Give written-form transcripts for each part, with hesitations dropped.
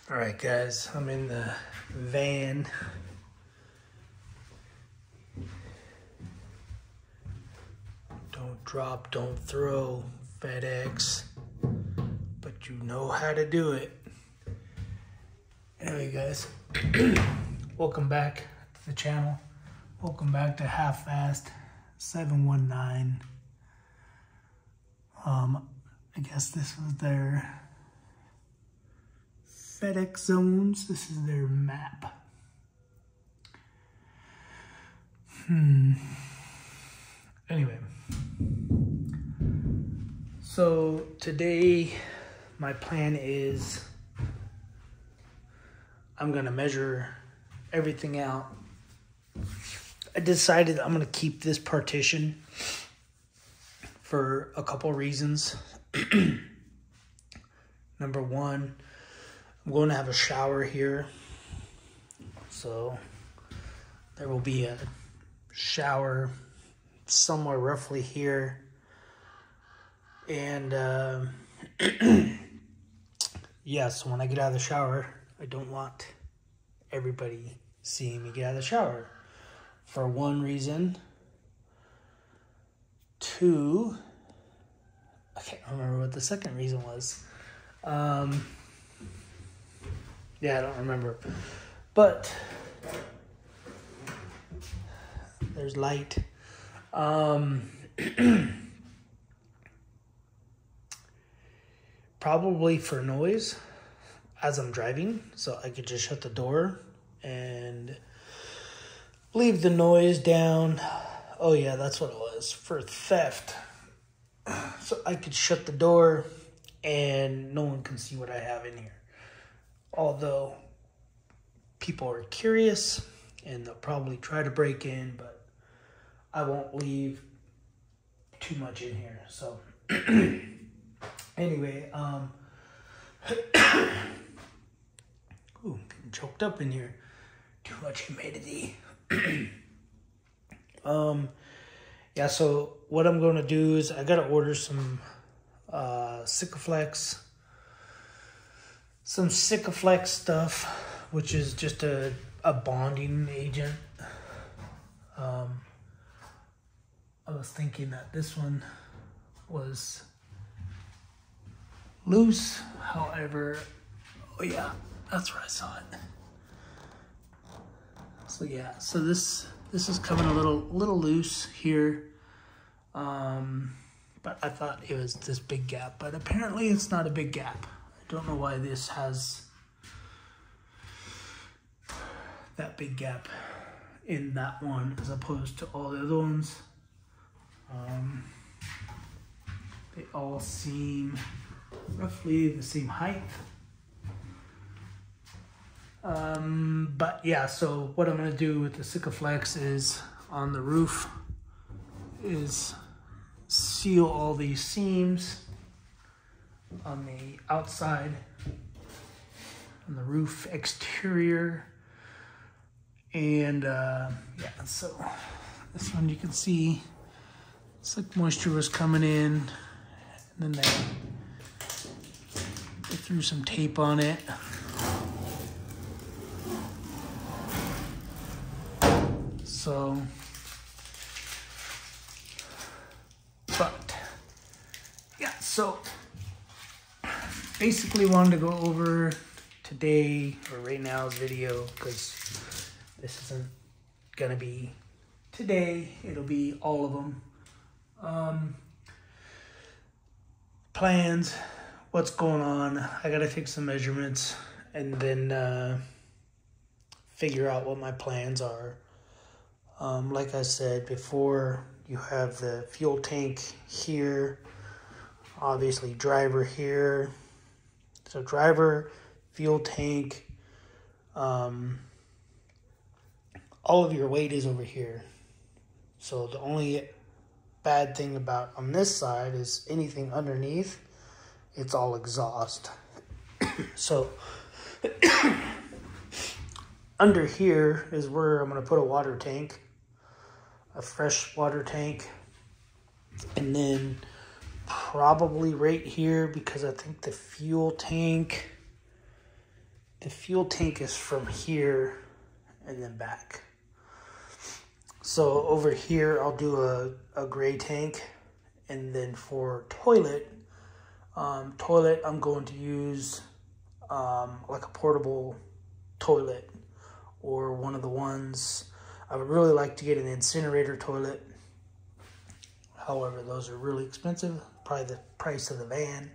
All right, guys, I'm in the van. Don't drop, don't throw, FedEx, but you know how to do it. Anyway, guys, welcome back to the channel. Welcome back to Half Fast 719. I guess this was their FedEx zones. This is their map. Anyway, so today my plan is I'm gonna measure everything out. I decided I'm gonna keep this partition for a couple reasons. Number one, I'm going to have a shower here, so there will be a shower somewhere roughly here, and yeah, so when I get out of the shower, I don't want everybody seeing me get out of the shower, for one reason. Two, I can't remember what the second reason was. Yeah, I don't remember, but there's light. Probably for noise as I'm driving, so I could just shut the door and leave the noise down. Oh yeah, that's what it was, for theft. So I could shut the door and no one can see what I have in here. Although people are curious and they'll probably try to break in, but I won't leave too much in here. So anyway, ooh, getting choked up in here. Too much humidity. Yeah, so what I'm gonna do is I gotta order some Sikaflex stuff, which is just a bonding agent. I was thinking that this one was loose, however, oh yeah, that's where I saw it. So yeah, so this is coming a little loose here, but I thought it was this big gap, but apparently it's not a big gap. I don't know why this has that big gap in that one as opposed to all the other ones. They all seem roughly the same height. But yeah, so what I'm gonna do with the Sikaflex is on the roof is seal all these seams on the outside, on the roof exterior, and yeah, so this one you can see it's like moisture was coming in, and then they threw some tape on it. So, but yeah, so basically wanted to go over today or right now's video, because this isn't gonna be today, it'll be all of them. Plans, what's going on. I gotta take some measurements and then figure out what my plans are. Like I said before, you have the fuel tank here, obviously driver here. So driver, fuel tank, all of your weight is over here. So the only bad thing about on this side is anything underneath, it's all exhaust. So under here is where I'm going to put a water tank, a fresh water tank, and then probably right here, because I think the fuel tank the fuel tank is from here and then back. So over here, I'll do a gray tank. And then for toilet, I'm going to use like a portable toilet, or one of the ones. I would really like to get an incinerator toilet. However, those are really expensive, probably the price of the van.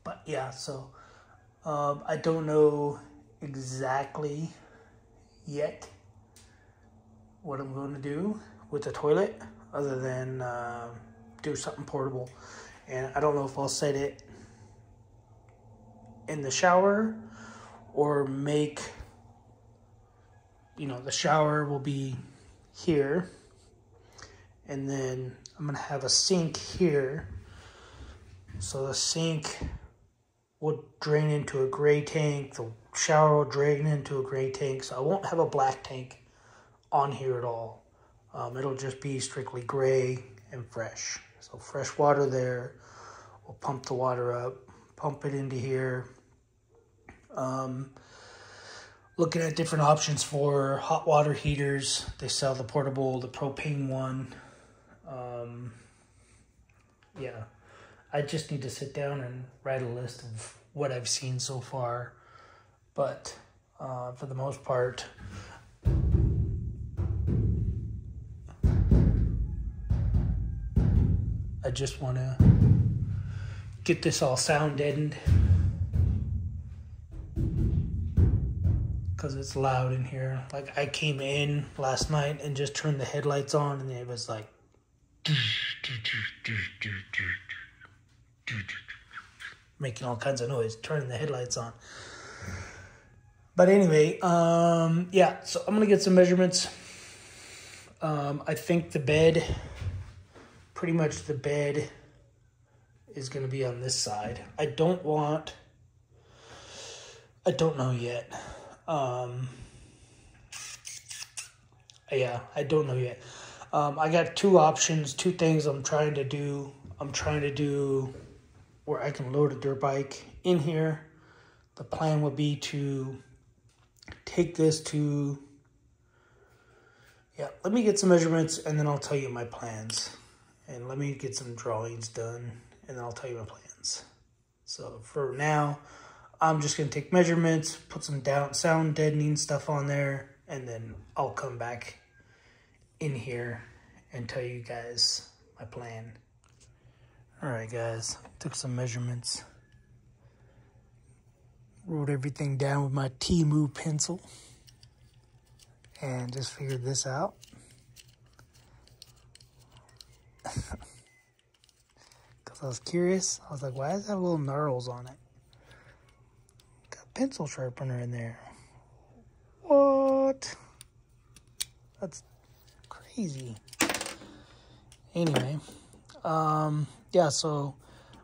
But yeah, so I don't know exactly yet what I'm going to do with the toilet, other than do something portable. And I don't know if I'll set it in the shower, or make, the shower will be here, and then I'm gonna have a sink here, so the sink will drain into a gray tank, the shower will drain into a gray tank, so I won't have a black tank on here at all. It'll just be strictly gray and fresh. So fresh water there. We'll pump the water up, pump it into here. Looking at different options for hot water heaters. They sell the portable, the propane one. Yeah, I just need to sit down and write a list of what I've seen so far. But for the most part, I just want to get this all sound deadened, because it's loud in here. Like, I came in last night and just turned the headlights on, and it was like making all kinds of noise, turning the headlights on. But anyway, yeah, so I'm gonna get some measurements. I think the bed, pretty much the bed is gonna be on this side. I don't know yet. Yeah, I don't know yet. I got two options, two things I'm trying to do. I'm trying to do where I can load a dirt bike in here. The plan would be to take this to, yeah, let me get some measurements and then I'll tell you my plans. And let me get some drawings done and then I'll tell you my plans. So for now, I'm just gonna take measurements, put some sound deadening stuff on there, and then I'll come back in here and tell you guys my plan. All right, guys, took some measurements. Wrote everything down with my Temu pencil and just figured this out. Because I was curious. I was like, why does it have little knurls on it? Got a pencil sharpener in there. What? That's crazy. Anyway, yeah, so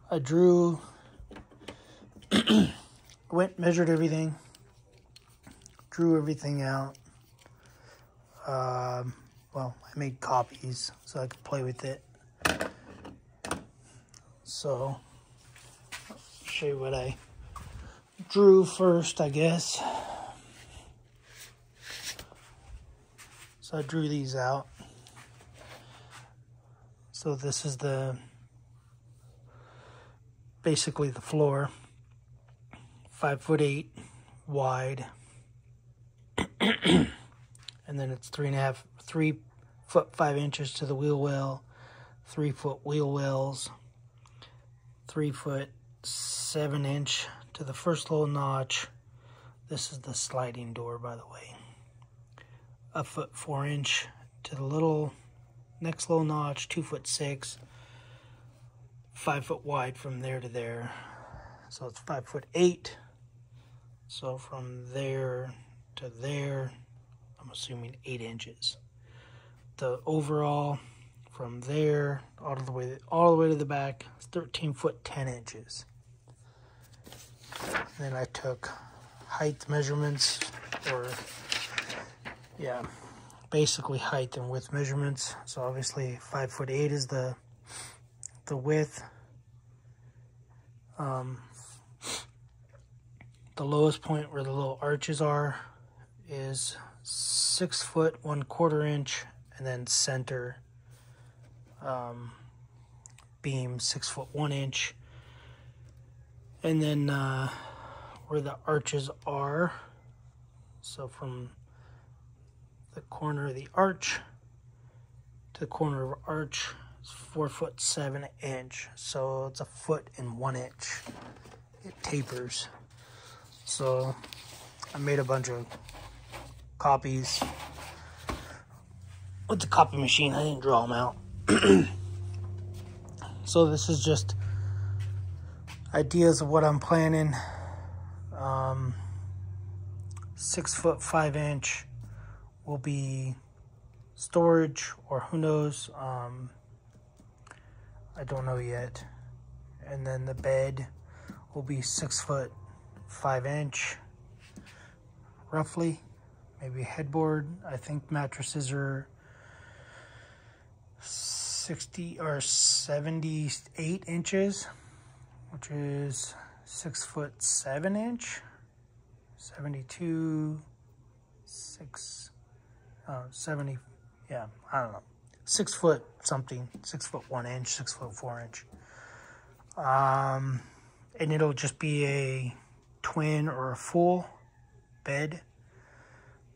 I drew, measured everything, drew everything out. Well, I made copies so I could play with it. So, I'll show you what I drew first, I guess. So I drew these out. So this is basically the floor, 5'8" wide, and then it's 3 foot 5 inches to the wheel well, 3 foot wheel wells, 3 foot 7 inch to the first little notch. This is the sliding door, by the way. 1 foot 4 inch to the little next little notch, 2 foot 6, 5 foot wide from there to there. So it's 5 foot 8. So from there to there, I'm assuming 8 inches. The overall from there all the way to the back is 13 foot 10 inches. Then I took height measurements, or yeah, basically height and width measurements. So obviously 5'8" is the width. The lowest point where the little arches are is 6 foot 1/4 inch, and then center beam 6 foot 1 inch, and then where the arches are, so from the corner of the arch to the corner of arch is 4 foot 7 inch, so it's 1 foot and 1 inch. It tapers. So I made a bunch of copies with the copy machine. I didn't draw them out. So this is just ideas of what I'm planning. 6 foot 5 inch will be storage, or who knows, I don't know yet. And then the bed will be 6 foot 5 inch, roughly. Maybe a headboard. I think mattresses are 60 or 78 inches, which is 6 foot 7 inch, 72, 70, yeah, I don't know, 6 foot something, 6 foot 1 inch, 6 foot 4 inch. And it'll just be a twin or a full bed.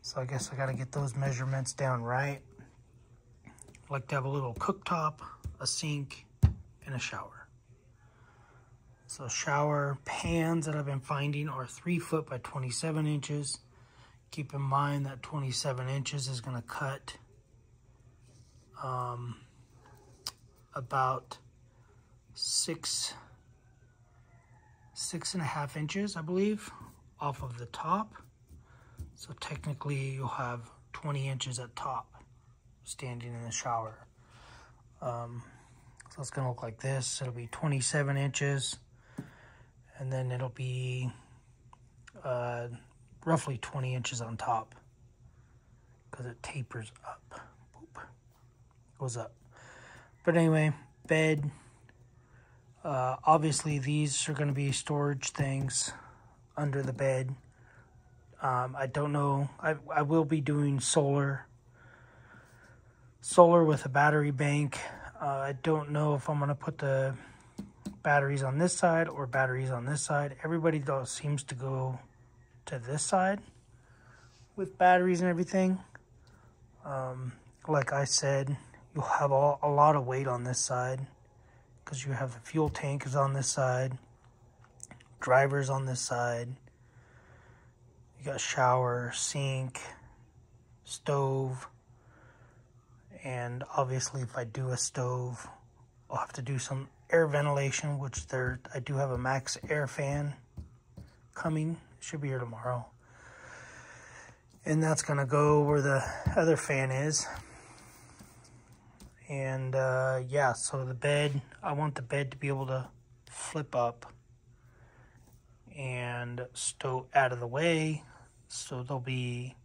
So I guess I got to get those measurements down right. I like to have a little cooktop, a sink, and a shower. So shower pans that I've been finding are 3 foot by 27 inches. Keep in mind that 27 inches is going to cut about 6.5 inches, I believe, off of the top. So technically you'll have 20 inches at top standing in the shower. So it's going to look like this. It'll be 27 inches, and then it'll be roughly 20 inches on top, because it tapers up. Boop. Goes up. But anyway, bed. Obviously these are going to be storage things under the bed. I don't know. I will be doing solar with a battery bank. I don't know if I'm going to put the batteries on this side or batteries on this side. Everybody though seems to go to this side with batteries and everything. Like I said, you'll have a lot of weight on this side, because you have the fuel tank is on this side, drivers on this side, you got shower, sink, stove, and obviously if I do a stove, I'll have to do some air ventilation, which I do have a max air fan coming. It should be here tomorrow. And that's gonna go where the other fan is. And yeah, so the bed, I want the bed to be able to flip up and stow out of the way. So there'll be,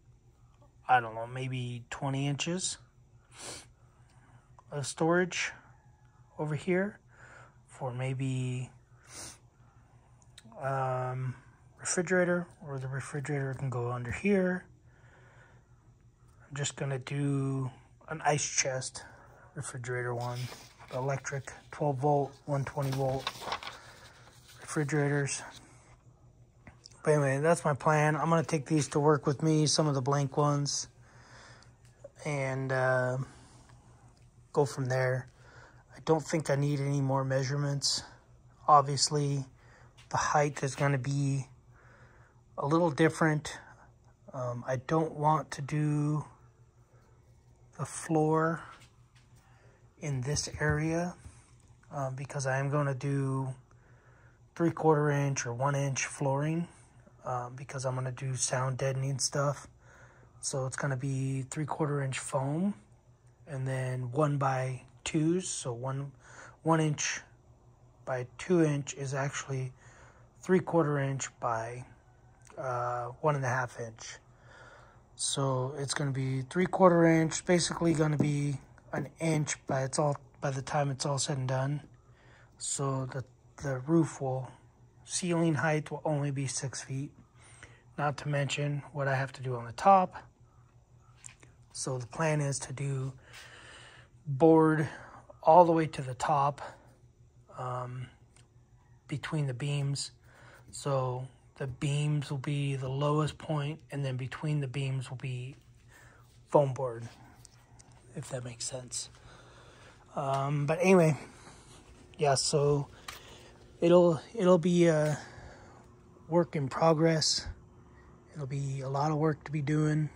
I don't know, maybe 20 inches of storage over here for maybe refrigerator, or the refrigerator can go under here. I'm just gonna do an ice chest refrigerator one, the electric 12 volt, 120 volt refrigerators. But anyway, that's my plan. I'm going to take these to work with me, some of the blank ones, and go from there. I don't think I need any more measurements. Obviously, the height is going to be a little different. I don't want to do the floor in this area because I am going to do 3/4 inch or 1 inch flooring because I'm going to do sound deadening stuff. So it's going to be 3/4 inch foam, and then 1x2s. So 1 inch by 2 inch is actually 3/4 inch by 1.5 inch. So it's going to be 3/4 inch, basically going to be an inch by the time it's all said and done. So the roof will ceiling height will only be 6 feet. Not to mention what I have to do on the top. So the plan is to do board all the way to the top between the beams. So the beams will be the lowest point, and then between the beams will be foam board, if that makes sense. But anyway, yeah, so it'll be a work in progress. It'll be a lot of work to be doing,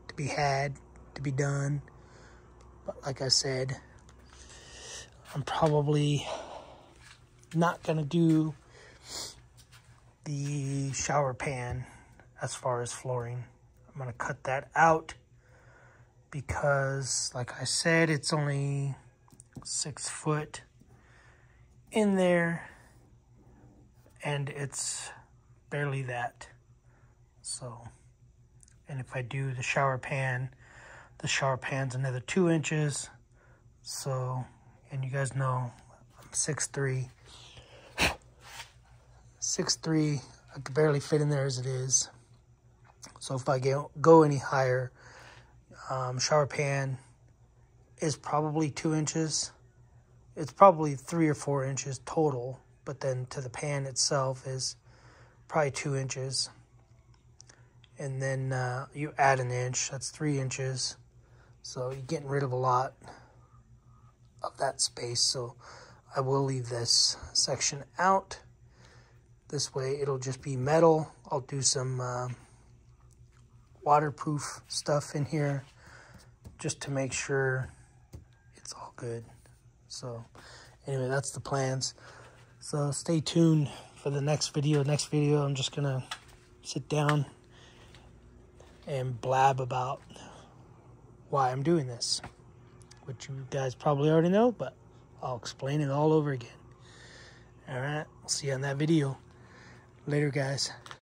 to be had, to be done. But like I said, I'm probably not gonna do the shower pan as far as flooring. I'm gonna cut that out because, like I said, it's only 6 foot in there and it's barely that. So, and if I do the shower pan's another 2 inches. So, and you guys know I'm 6'3". 6'3", I could barely fit in there as it is. So if I go any higher, shower pan is probably 2 inches. It's probably 3 or 4 inches total, but then to the pan itself is probably 2 inches. And then you add an inch, that's 3 inches. So you're getting rid of a lot of that space. So I will leave this section out. This way it'll just be metal. I'll do some waterproof stuff in here just to make sure it's all good. So anyway, that's the plans. So stay tuned for the next video. Next video, I'm just gonna sit down and blab about why I'm doing this, which you guys probably already know, but I'll explain it all over again. All right, I'll see you on that video. Later, guys.